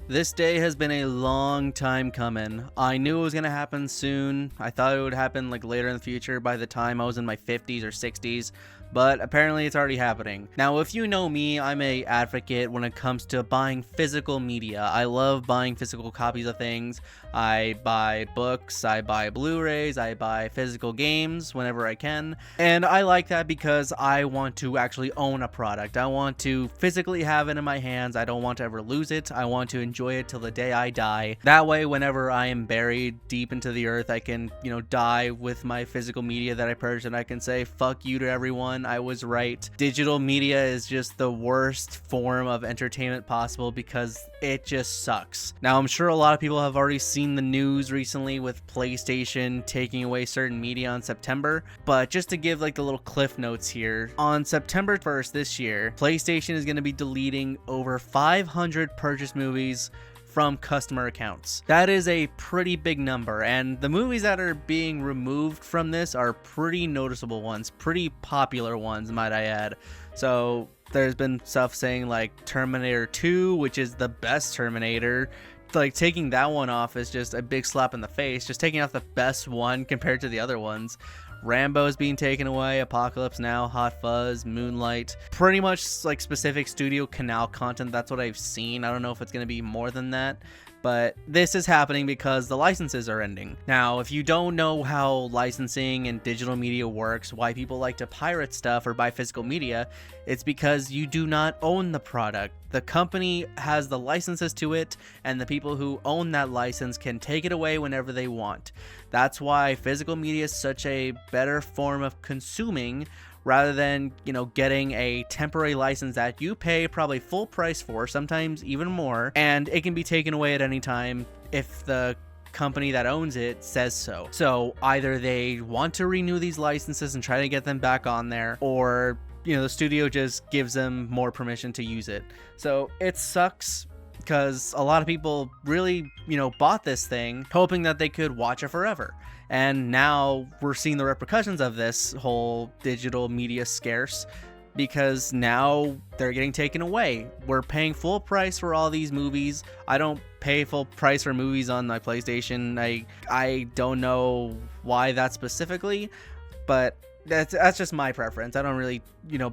This day has been a long time coming. I knew it was going to happen soon. I thought it would happen like later in the future by the time I was in my 50s or 60s, but apparently it's already happening. Now, if you know me, I'm a advocate when it comes to buying physical media. I love buying physical copies of things. I buy books, I buy Blu-rays, I buy physical games whenever I can. And I like that because I want to actually own a product. I want to physically have it in my hands. I don't want to ever lose it. I want to enjoy it till the day I die. That way, whenever I am buried deep into the earth, I can, die with my physical media that I purchased, and I can say, fuck you to everyone. I was right. Digital media is just the worst form of entertainment possible because it just sucks. Now, I'm sure a lot of people have already seen the news recently with PlayStation taking away certain media on September, but just to give like the little cliff notes here, on September 1st this year, PlayStation is going to be deleting over 500 purchased movies from customer accounts. That is a pretty big number, and the movies that are being removed from this are pretty noticeable ones, pretty popular ones, might I add. So there's been stuff saying like Terminator 2, which is the best Terminator. Like, taking that one off is just a big slap in the face, just taking off the best one compared to the other ones. Rambo is being taken away, Apocalypse Now, Hot Fuzz, Moonlight, pretty much like specific studio canal content. That's what I've seen. I don't know if it's going to be more than that, but this is happening because the licenses are ending. Now, if you don't know how licensing and digital media works, why people like to pirate stuff or buy physical media, it's because you do not own the product. The company has the licenses to it, and the people who own that license can take it away whenever they want. That's why physical media is such a better form of consuming rather than, getting a temporary license that you pay probably full price for, sometimes even more, and it can be taken away at any time if the company that owns it says so. So either they want to renew these licenses and try to get them back on there, or the studio just gives them more permission to use it. So it sucks because a lot of people really, bought this thing hoping that they could watch it forever. And now we're seeing the repercussions of this whole digital media scarce, because now they're getting taken away. We're paying full price for all these movies. I don't pay full price for movies on my PlayStation. I don't know why that specifically, but that's just my preference. I don't really,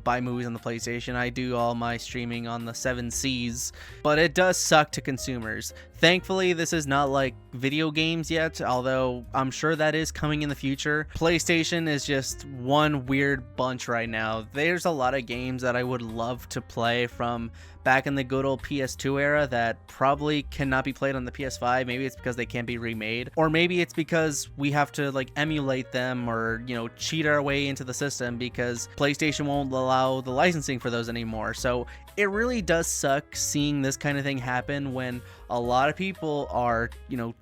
buy movies on the PlayStation. I do all my streaming on the 7Cs, but it does suck to consumers. Thankfully, this is not like video games yet, although I'm sure that is coming in the future. PlayStation is just one weird bunch right now. There's a lot of games that I would love to play from back in the good old PS2 era that probably cannot be played on the PS5. Maybe it's because they can't be remade, or maybe it's because we have to like emulate them or, cheat our way into the system because PlayStation won't allow the licensing for those anymore. So it really does suck seeing this kind of thing happen when a lot of people are,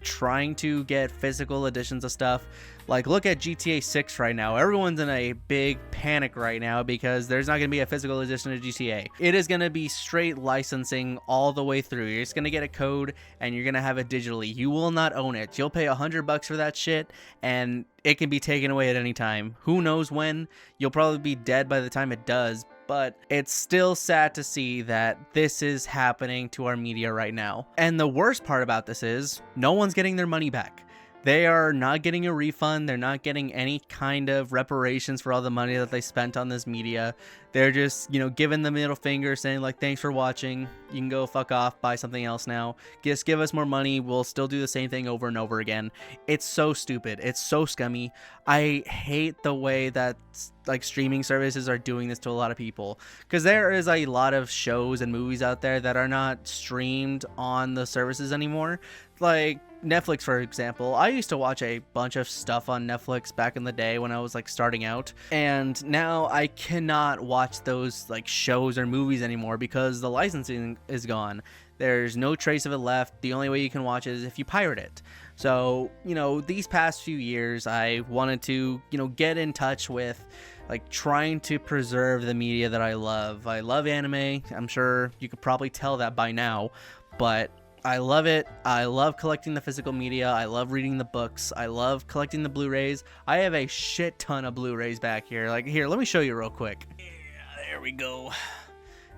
trying to get physical editions of stuff. Like, look at GTA 6 right now. Everyone's in a big panic right now because there's not going to be a physical edition of GTA. It is going to be straight licensing all the way through. You're just going to get a code and you're going to have it digitally. You will not own it. You'll pay $100 for that shit and it can be taken away at any time. Who knows when? You'll probably be dead by the time it does. But it's still sad to see that this is happening to our media right now. And the worst part about this is no one's getting their money back. They are not getting a refund. They're not getting any kind of reparations for all the money that they spent on this media. They're just, giving the middle finger saying like, thanks for watching. You can go fuck off, buy something else now. Just give us more money. We'll still do the same thing over and over again. It's so stupid. It's so scummy. I hate the way that like streaming services are doing this to a lot of people, because there is a lot of shows and movies out there that are not streamed on the services anymore. Like Netflix, for example. I used to watch a bunch of stuff on Netflix back in the day when I was like starting out, and now I cannot watch those like shows or movies anymore because the licensing is gone. There's no trace of it left. The only way you can watch it is if you pirate it. So, these past few years, I wanted to, get in touch with like trying to preserve the media that I love. I love anime. I'm sure you could probably tell that by now, but I love it. I love collecting the physical media. I love reading the books. I love collecting the Blu-rays. I have a shit ton of Blu-rays back here. Like, here, let me show you real quick. Yeah, there we go.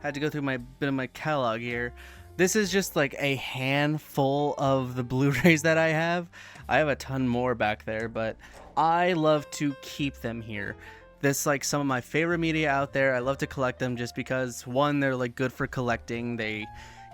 Had to go through my catalog here. this is just like a handful of the Blu-rays that I have. I have a ton more back there, but I love to keep them here. This like some of my favorite media out there. I love to collect them just because, one, they're like good for collecting. They,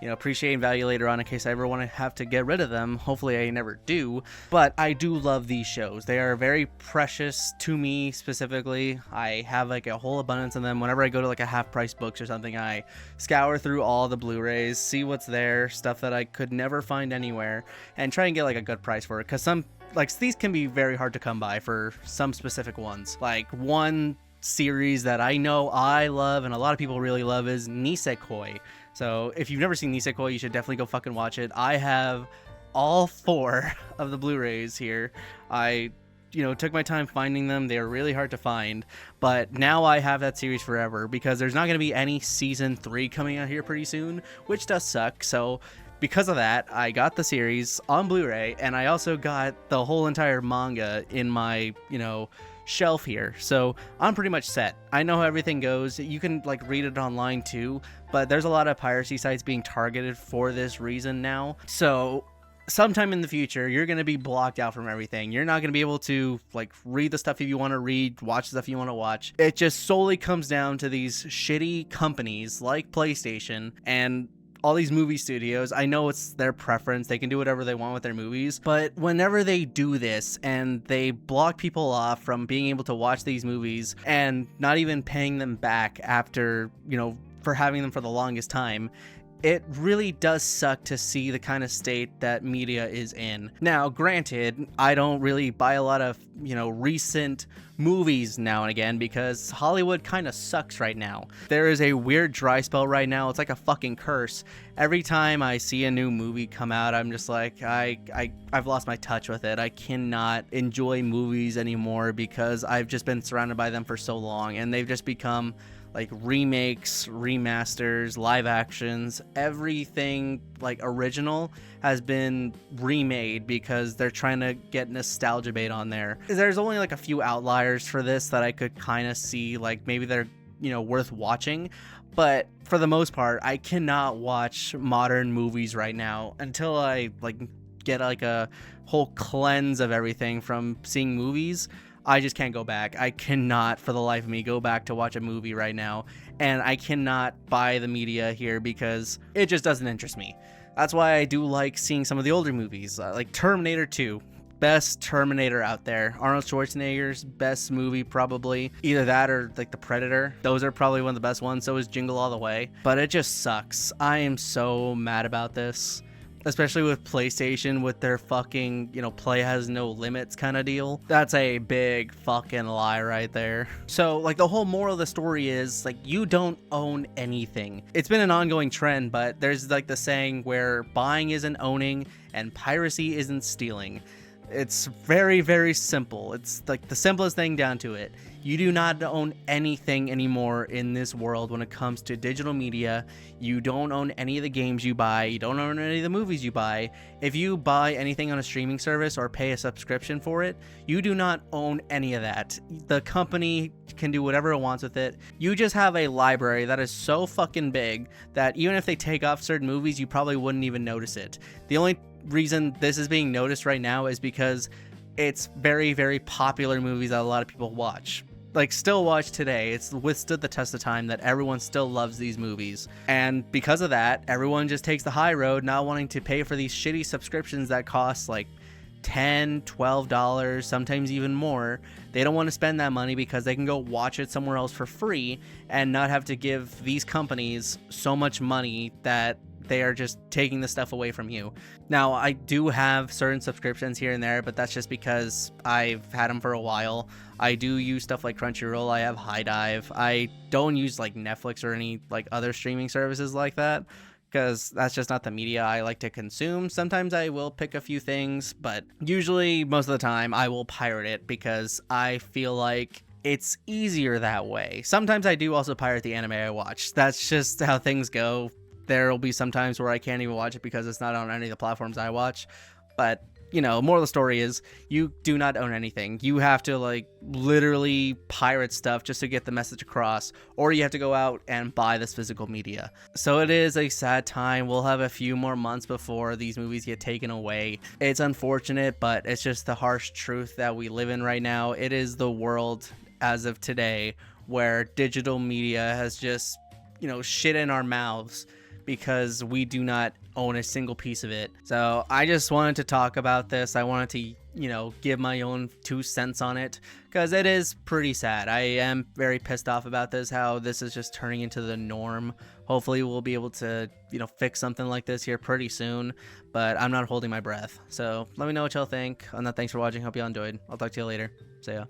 appreciate and value later on in case I ever want to have to get rid of them. Hopefully I never do. But I do love these shows. They are very precious to me specifically. I have like a whole abundance of them. Whenever I go to like a Half Price Books or something, I scour through all the Blu-rays, see what's there, stuff that I could never find anywhere, and try and get like a good price for it. Because these can be very hard to come by for some specific ones. Like one series that I know I love and a lot of people really love is Nisekoi. So if you've never seen Nisekoi, you should definitely go fucking watch it. I have all 4 of the Blu-rays here. I took my time finding them. They are really hard to find, but now I have that series forever because there's not going to be any season 3 coming out here pretty soon, which does suck. So because of that, I got the series on Blu-ray, and I also got the whole entire manga in my, shelf here. So I'm pretty much set. I know how everything goes. You can like read it online too, but there's a lot of piracy sites being targeted for this reason now. So sometime in the future, you're going to be blocked out from everything. You're not going to be able to like read the stuff if you want to read, watch the stuff you want to watch. It just solely comes down to these shitty companies like PlayStation and all these movie studios. I know it's their preference. They can do whatever they want with their movies. But whenever they do this and they block people off from being able to watch these movies and not even paying them back after, for having them for the longest time, it really does suck to see the kind of state that media is in. Now, granted, I don't really buy a lot of, recent movies now and again because Hollywood kind of sucks right now. There is a weird dry spell right now. It's like a fucking curse. Every time I see a new movie come out, I'm just like, I've lost my touch with it. I cannot enjoy movies anymore because I've just been surrounded by them for so long, and they've just become like remakes, remasters, live actions. Everything like original has been remade because they're trying to get nostalgia bait on there. There's only like a few outliers for this that I could kind of see, like maybe they're worth watching, but for the most part I cannot watch modern movies right now until I like get like a whole cleanse of everything from seeing movies. I just can't go back. I cannot for the life of me go back to watch a movie right now, and I cannot buy the media here because it just doesn't interest me. That's why I do like seeing some of the older movies, like Terminator 2. Best Terminator out there. Arnold Schwarzenegger's best movie, probably. Either that or like The Predator. Those are probably one of the best ones. So is Jingle All the Way. But it just sucks. I am so mad about this. Especially with PlayStation with their fucking, play has no limits kind of deal. That's a big fucking lie right there. So, like, the whole moral of the story is, like, you don't own anything. It's been an ongoing trend, but there's, like, the saying where buying isn't owning and piracy isn't stealing. It's very, very simple. It's, like, the simplest thing down to it. You do not own anything anymore in this world when it comes to digital media. You don't own any of the games you buy. You don't own any of the movies you buy. If you buy anything on a streaming service or pay a subscription for it, you do not own any of that. The company can do whatever it wants with it. You just have a library that is so fucking big that even if they take off certain movies, you probably wouldn't even notice it. The only reason this is being noticed right now is because it's very, very popular movies that a lot of people watch. Like, still watch today. It's withstood the test of time that everyone still loves these movies. And because of that, everyone just takes the high road, not wanting to pay for these shitty subscriptions that cost like $10, $12, sometimes even more. They don't want to spend that money because they can go watch it somewhere else for free and not have to give these companies so much money that they are just taking the stuff away from you. Now, I do have certain subscriptions here and there, but that's just because I've had them for a while. I do use stuff like Crunchyroll. I have High Dive. I don't use like Netflix or any like other streaming services like that because that's just not the media I like to consume. Sometimes I will pick a few things, but usually most of the time I will pirate it because I feel like it's easier that way. Sometimes I do also pirate the anime I watch. That's just how things go. There will be some times where I can't even watch it because it's not on any of the platforms I watch. But, moral of the story is you do not own anything. You have to like literally pirate stuff just to get the message across, or you have to go out and buy this physical media. So it is a sad time. We'll have a few more months before these movies get taken away. It's unfortunate, but it's just the harsh truth that we live in right now. It is the world as of today where digital media has just, shit in our mouths because we do not own a single piece of it. So I just wanted to talk about this. I wanted to, give my own 2 cents on it because it is pretty sad. I am very pissed off about this, how this is just turning into the norm. Hopefully we'll be able to, fix something like this here pretty soon, but I'm not holding my breath. So let me know what y'all think. On that, thanks for watching. Hope y'all enjoyed. I'll talk to you later. See ya.